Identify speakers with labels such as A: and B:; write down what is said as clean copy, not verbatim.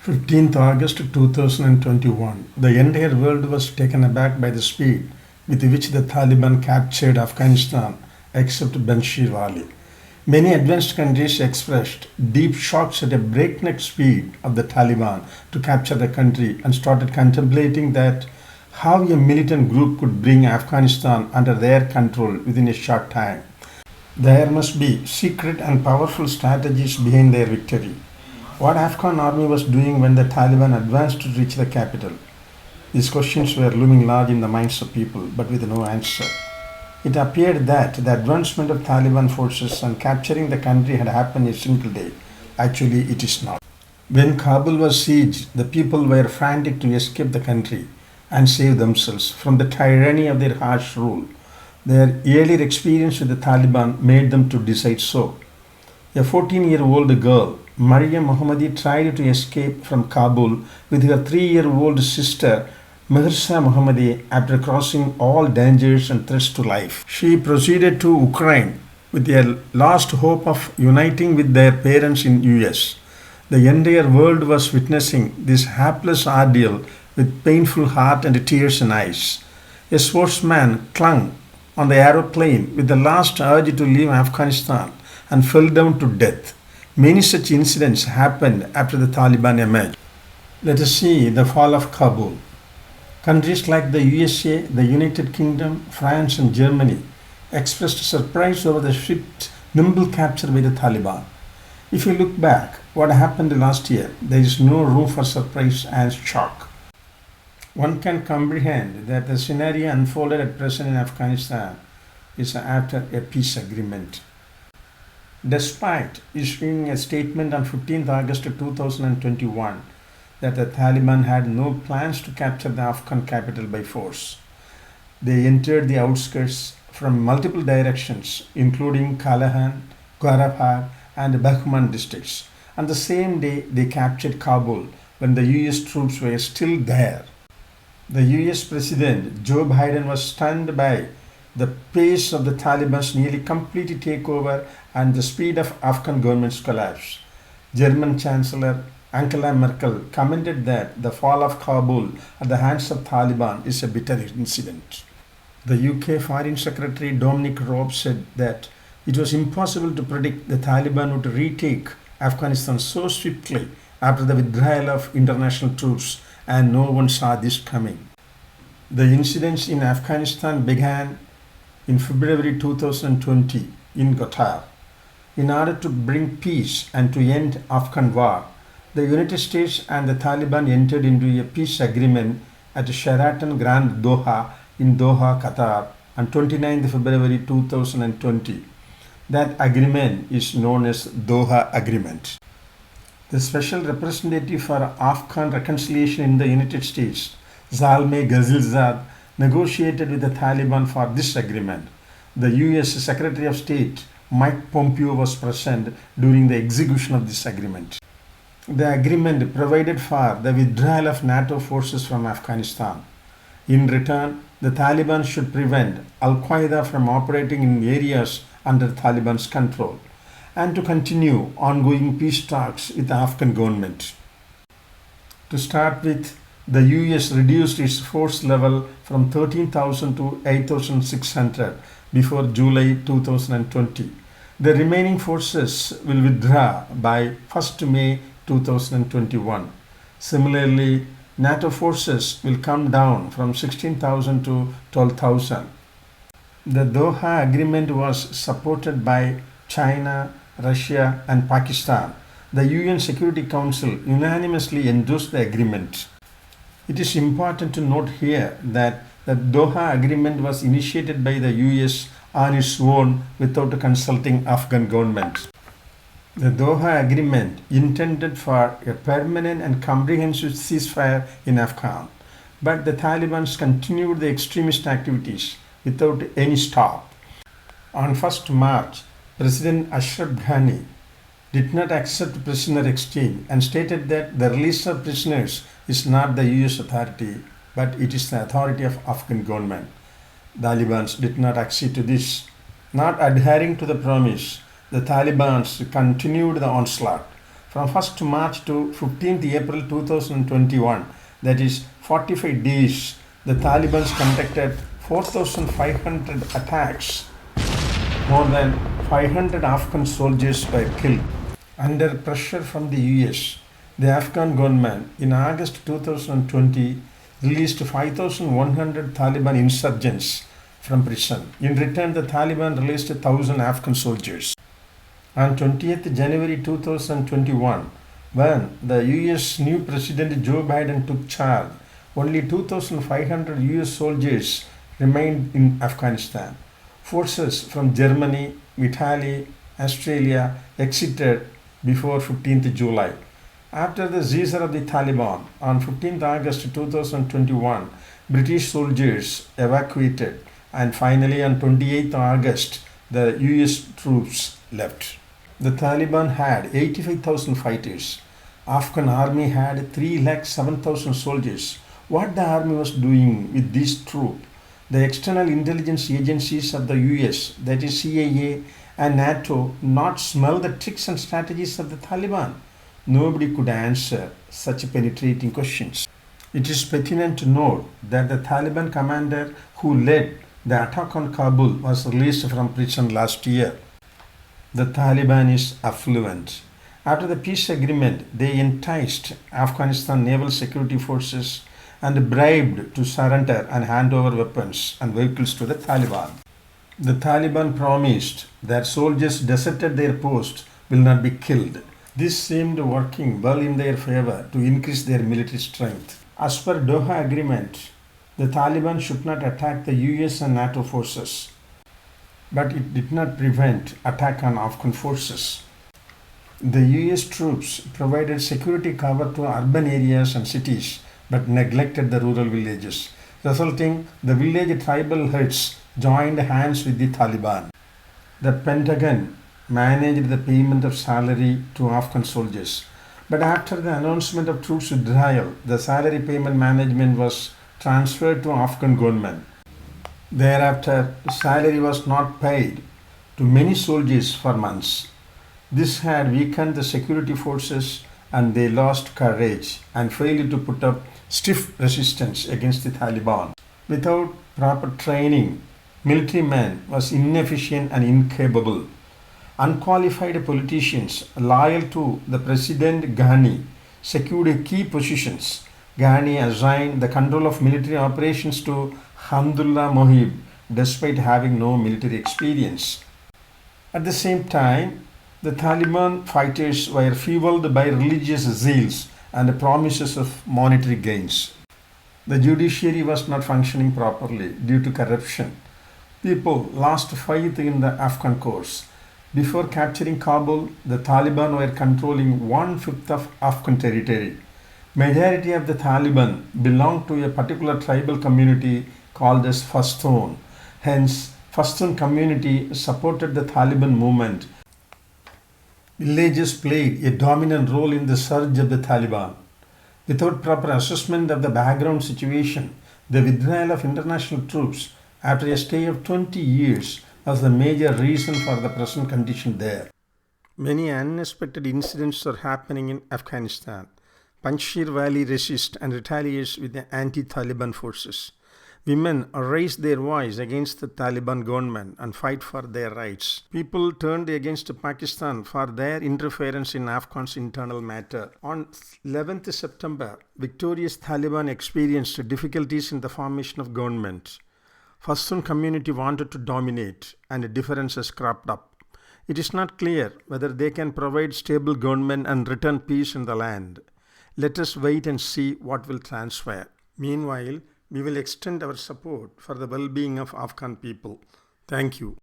A: 15th August 2021, the entire world was taken aback by the speed with which the Taliban captured Afghanistan, except Bashir Ali. Many advanced countries expressed deep shocks at a breakneck speed of the Taliban to capture the country and started contemplating that how a militant group could bring Afghanistan under their control within a short time. There must be secret and powerful strategies behind their victory. What Afghan army was doing when the Taliban advanced to reach the capital? These questions were looming large in the minds of people, but with no answer. It appeared that the advancement of Taliban forces and capturing the country had happened a single day. Actually, it is not. When Kabul was sieged, the people were frantic to escape the country and save themselves from the tyranny of their harsh rule. Their earlier experience with the Taliban made them to decide so. A 14-year-old girl, Maryam Mohammadi, tried to escape from Kabul with her 3-year-old sister, Mehrsa Mohammadi, after crossing all dangers and threats to life. She proceeded to Ukraine with a last hope of uniting with their parents in US. The entire world was witnessing this hapless ordeal with painful heart and tears in eyes. A sportsman clung on the aeroplane with the last urge to leave Afghanistan and fell down to death. Many such incidents happened after the Taliban emerged. Let us see the fall of Kabul. Countries like the USA, the United Kingdom, France and Germany expressed surprise over the swift, nimble capture by the Taliban. If you look back, what happened last year, there is no room for surprise and shock. One can comprehend that the scenario unfolded at present in Afghanistan is after a peace agreement. Despite issuing a statement on 15th August 2021 that the Taliban had no plans to capture the Afghan capital by force, they entered the outskirts from multiple directions, including Kalahan, Gwarabad, and Baghman districts. On the same day, they captured Kabul when the US troops were still there. The US President Joe Biden was stunned by the pace of the Taliban's nearly complete takeover and the speed of Afghan government's collapse. German Chancellor Angela Merkel commented that the fall of Kabul at the hands of Taliban is a bitter incident. The UK Foreign Secretary Dominic Raab said that it was impossible to predict the Taliban would retake Afghanistan so swiftly after the withdrawal of international troops, and no one saw this coming. The incidents in Afghanistan began in February 2020 in Qatar. In order to bring peace and to end Afghan war, the United States and the Taliban entered into a peace agreement at Sheraton Grand Doha in Doha, Qatar on 29 February 2020. That agreement is known as DOHA Agreement. The Special Representative for Afghan Reconciliation in the United States, Zalmay Ghazalzad, negotiated with the Taliban for this agreement. The US Secretary of State Mike Pompeo was present during the execution of this agreement. The agreement provided for the withdrawal of NATO forces from Afghanistan. In return, the Taliban should prevent Al-Qaeda from operating in areas under Taliban's control and to continue ongoing peace talks with the Afghan government. To start with, the US reduced its force level from 13,000 to 8,600 before July 2020. The remaining forces will withdraw by 1st May 2021. Similarly, NATO forces will come down from 16,000 to 12,000. The Doha Agreement was supported by China, Russia and Pakistan. The UN Security Council unanimously endorsed the agreement. It is important to note here that the Doha Agreement was initiated by the US on its own without consulting Afghan government. The Doha Agreement intended for a permanent and comprehensive ceasefire in Afghanistan, but the Taliban continued the extremist activities without any stop. On 1st March, President Ashraf Ghani did not accept prisoner exchange and stated that the release of prisoners is not the US authority, but it is the authority of Afghan government. The Taliban did not accede to this. Not adhering to the promise, the Taliban continued the onslaught. From 1st March to 15th April 2021, that is 45 days, the Taliban conducted 4,500 attacks. More than 500 Afghan soldiers were killed. Under pressure from the US, the Afghan government in August 2020 released 5,100 Taliban insurgents from prison. In return, the Taliban released 1,000 Afghan soldiers. On 20th January 2021, when the US new President Joe Biden took charge, only 2,500 US soldiers remained in Afghanistan. Forces from Germany, Italy, Australia exited before 15th July. After the seizure of the Taliban on 15th August 2021, British soldiers evacuated, and finally on 28th August, the US troops left. The Taliban had 85,000 fighters. Afghan army had 307,000 soldiers. What the army was doing with these troops? The external intelligence agencies of the US, that is CIA and NATO, not smell the tricks and strategies of the Taliban? Nobody could answer such penetrating questions. It is pertinent to note that the Taliban commander who led the attack on Kabul was released from prison last year. The Taliban is affluent. After the peace agreement, they enticed Afghanistan naval security forces and bribed to surrender and hand over weapons and vehicles to the Taliban. The Taliban promised that soldiers deserted their post will not be killed. This seemed working well in their favor to increase their military strength. As per DOHA Agreement, the Taliban should not attack the US and NATO forces, but it did not prevent attack on Afghan forces. The US troops provided security cover to urban areas and cities, but neglected the rural villages, resulting the village tribal heads joined hands with the Taliban. The Pentagon managed the payment of salary to Afghan soldiers, but after the announcement of troops withdrawal, the salary payment management was transferred to Afghan government. Thereafter, salary was not paid to many soldiers for months. This had weakened the security forces, and they lost courage and failed to put up stiff resistance against the Taliban. Without proper training, military man was inefficient and incapable. Unqualified politicians loyal to the President Ghani secured key positions. Ghani assigned the control of military operations to Hamdullah Mohib despite having no military experience. At the same time, the Taliban fighters were fueled by religious zeals and promises of monetary gains. The judiciary was not functioning properly due to corruption. People lost faith in the Afghan courts. Before capturing Kabul, the Taliban were controlling 1/5 of Afghan territory. Majority of the Taliban belonged to a particular tribal community called as Pashtun. Hence, Pashtun community supported the Taliban movement. Villages played a dominant role in the surge of the Taliban. Without proper assessment of the background situation, the withdrawal of international troops after a stay of 20 years was the major reason for the present condition there. Many unexpected incidents are happening in Afghanistan. Panjshir Valley resists and retaliates with the anti-Taliban forces. Women raise their voice against the Taliban government and fight for their rights. People turned against Pakistan for their interference in Afghan's internal matter. On 11th September, victorious Taliban experienced difficulties in the formation of government. Pashtun community wanted to dominate and differences cropped up. It is not clear whether they can provide stable government and return peace in the land. Let us wait and see what will transpire. Meanwhile, we will extend our support for the well-being of Afghan people. Thank you.